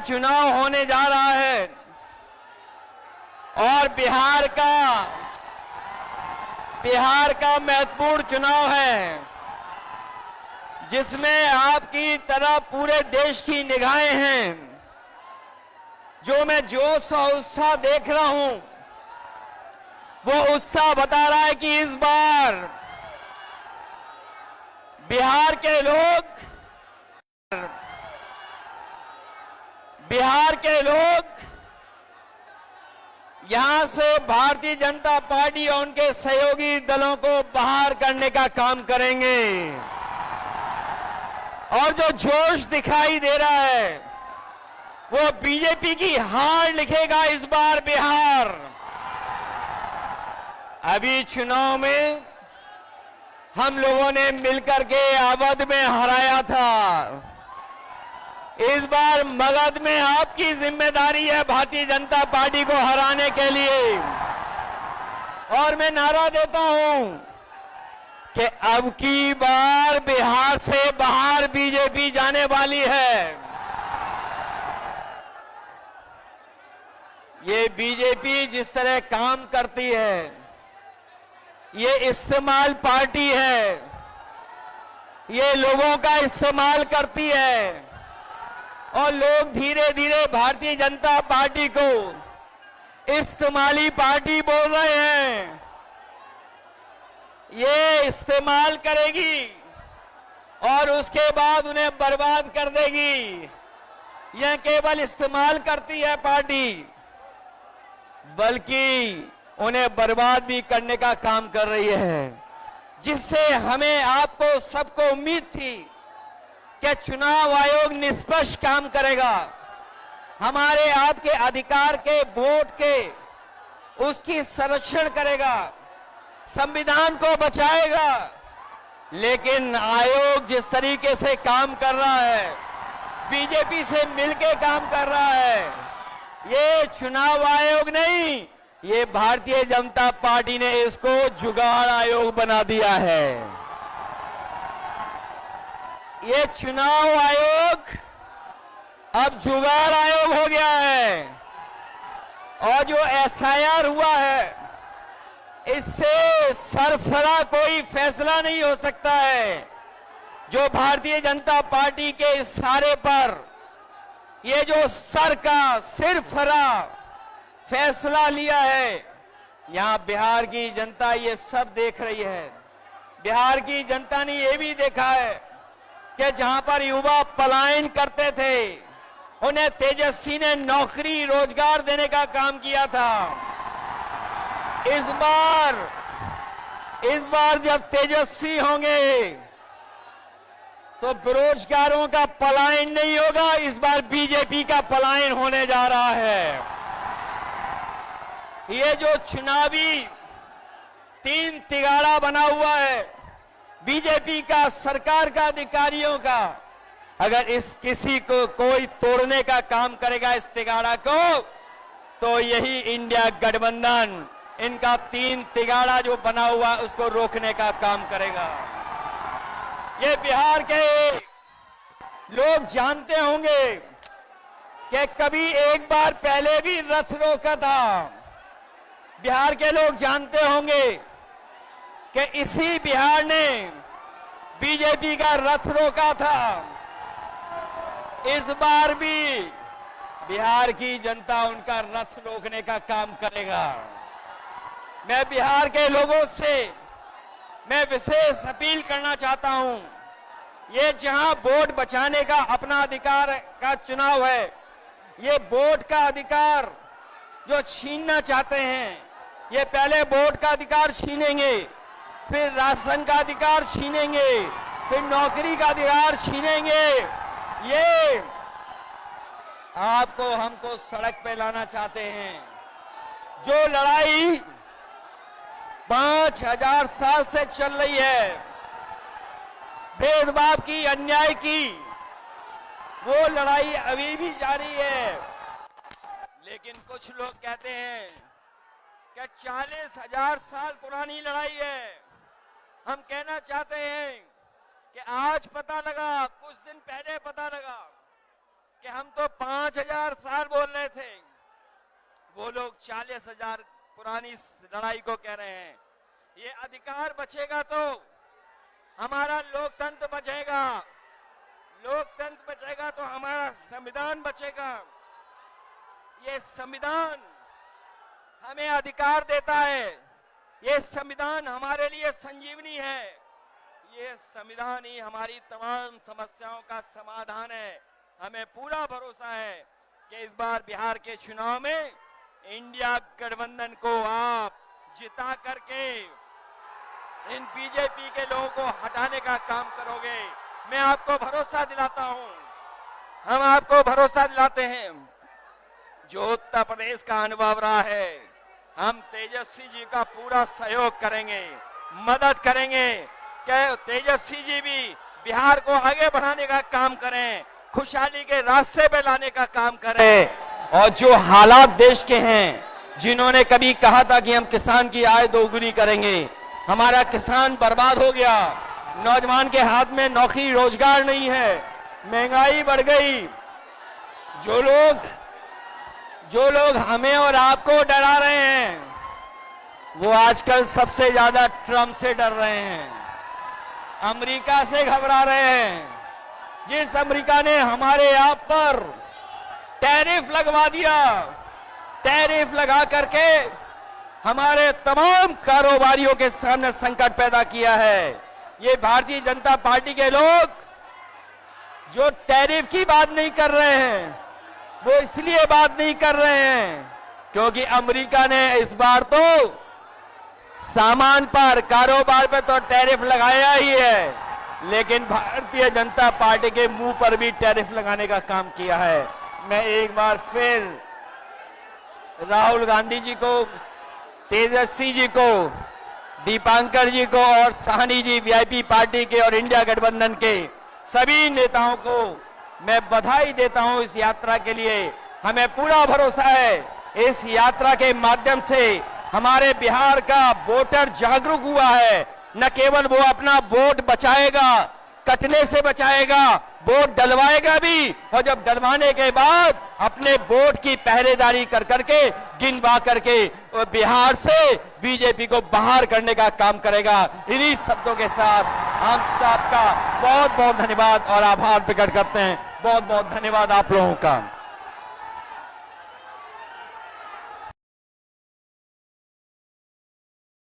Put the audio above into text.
चुनाव होने जा रहा है और बिहार का महत्वपूर्ण चुनाव है, जिसमें आपकी तरह पूरे देश की निगाहें हैं। जो मैं जोश और उत्साह देख रहा हूं, वो उत्साह बता रहा है कि इस बार बिहार के लोग यहां से भारतीय जनता पार्टी और उनके सहयोगी दलों को बाहर करने का काम करेंगे। और जो जोश दिखाई दे रहा है, वो बीजेपी की हार लिखेगा इस बार बिहार। अभी चुनाव में हम लोगों ने मिलकर के अवध में हराया था। इस बार मगध में आपकी जिम्मेदारी है भारतीय जनता पार्टी को हराने के लिए। और मैं नारा देता हूं कि अब की बार बिहार से बाहर बीजेपी जाने वाली है। ये बीजेपी जिस तरह काम करती है, ये इस्तेमाल पार्टी है, ये लोगों का इस्तेमाल करती है और लोग धीरे धीरे भारतीय जनता पार्टी को इस्तेमाली पार्टी बोल रहे हैं। ये इस्तेमाल करेगी और उसके बाद उन्हें बर्बाद कर देगी। यह केवल इस्तेमाल करती है पार्टी, बल्कि उन्हें बर्बाद भी करने का काम कर रही है, जिससे हमें आपको सबको उम्मीद थी कि चुनाव आयोग निष्पक्ष काम करेगा, हमारे आपके अधिकार के वोट के उसकी संरक्षण करेगा, संविधान को बचाएगा। लेकिन आयोग जिस तरीके से काम कर रहा है, बीजेपी से मिलकर काम कर रहा है, ये चुनाव आयोग नहीं, ये भारतीय जनता पार्टी ने इसको जुगाड़ आयोग बना दिया है। ये चुनाव आयोग अब जुगाड़ आयोग हो गया है। और जो एसआईआर हुआ है, इससे सरफरा कोई फैसला नहीं हो सकता है। जो भारतीय जनता पार्टी के इशारे पर ये जो सिरफरा फैसला लिया है, यहां बिहार की जनता ये सब देख रही है। बिहार की जनता ने ये भी देखा है कि जहां पर युवा पलायन करते थे, उन्हें तेजस्वी ने नौकरी रोजगार देने का काम किया था। इस बार जब तेजस्वी होंगे तो बेरोजगारों का पलायन नहीं होगा, इस बार बीजेपी का पलायन होने जा रहा है। ये जो चुनावी तीन तिगाड़ा बना हुआ है बीजेपी का, सरकार का, अधिकारियों का, अगर इस किसी को कोई तोड़ने का काम करेगा इस तिगाड़ा को, तो यही इंडिया गठबंधन इनका तीन तिगाड़ा जो बना हुआ उसको रोकने का काम करेगा। ये बिहार के लोग जानते होंगे कि कभी एक बार पहले भी रथ रोका था। बिहार के लोग जानते होंगे कि इसी बिहार ने बीजेपी का रथ रोका था। इस बार भी बिहार की जनता उनका रथ रोकने का काम करेगा। मैं बिहार के लोगों से मैं विशेष अपील करना चाहता हूं। ये जहां वोट बचाने का अपना अधिकार का चुनाव है, ये वोट का अधिकार जो छीनना चाहते हैं, ये पहले वोट का अधिकार छीनेंगे, फिर राशन का अधिकार छीनेंगे, फिर नौकरी का अधिकार छीनेंगे। ये आपको हमको सड़क पे लाना चाहते हैं। जो लड़ाई 5000 साल से चल रही है, भेदभाव की, अन्याय की, वो लड़ाई अभी भी जारी है। लेकिन कुछ लोग कहते हैं कि 40,000 साल पुरानी लड़ाई है। हम कहना चाहते हैं कि आज पता लगा, कुछ दिन पहले पता लगा कि हम तो 5000 साल बोल रहे थे, वो लोग 40,000 पुरानी लड़ाई को कह रहे हैं। ये अधिकार बचेगा तो हमारा लोकतंत्र बचेगा, लोकतंत्र बचेगा तो हमारा संविधान बचेगा। ये संविधान हमें अधिकार देता है, ये संविधान हमारे लिए संजीवनी है, ये संविधान ही हमारी तमाम समस्याओं का समाधान है। हमें पूरा भरोसा है कि इस बार बिहार के चुनाव में इंडिया गठबंधन को आप जिता करके इन बीजेपी के लोगों को हटाने का काम करोगे। मैं आपको भरोसा दिलाता हूं, हम आपको भरोसा दिलाते हैं। जो उत्तर प्रदेश का अनुभव रहा है, हम तेजस्वी जी का पूरा सहयोग करेंगे, मदद करेंगे कि तेजस्वी जी भी बिहार को आगे बढ़ाने का काम करें, खुशहाली के रास्ते पे लाने का काम करें। और जो हालात देश के हैं, जिन्होंने कभी कहा था कि हम किसान की आय दोगुनी करेंगे, हमारा किसान बर्बाद हो गया, नौजवान के हाथ में नौकरी रोजगार नहीं है, महंगाई बढ़ गई। जो लोग हमें और आपको डरा रहे हैं, वो आजकल सबसे ज्यादा ट्रंप से डर रहे हैं, अमेरिका से घबरा रहे हैं। जिस अमेरिका ने हमारे आप पर टैरिफ लगवा दिया, टैरिफ लगा करके हमारे तमाम कारोबारियों के सामने संकट पैदा किया है। ये भारतीय जनता पार्टी के लोग जो टैरिफ की बात नहीं कर रहे हैं, वो इसलिए बात नहीं कर रहे हैं क्योंकि अमेरिका ने इस बार तो सामान पर, कारोबार पर तो टैरिफ लगाया ही है, लेकिन भारतीय जनता पार्टी के मुंह पर भी टैरिफ लगाने का काम किया है। मैं एक बार फिर राहुल गांधी जी को, तेजस्वी जी को, दीपांकर जी को और साहनी जी, वीआईपी पार्टी के और इंडिया गठबंधन के सभी नेताओं को मैं बधाई देता हूं इस यात्रा के लिए। हमें पूरा भरोसा है इस यात्रा के माध्यम से हमारे बिहार का वोटर जागरूक हुआ है। न केवल वो अपना वोट बचाएगा, कटने से बचाएगा, वोट डलवाएगा भी, और जब डलवाने के बाद अपने वोट की पहरेदारी कर करके, गिनवा करके बिहार से बीजेपी को बाहर करने का काम करेगा। इन्हीं शब्दों के साथ हम सबका बहुत बहुत धन्यवाद और आभार प्रकट करते हैं। बहुत बहुत धन्यवाद आप लोगों का।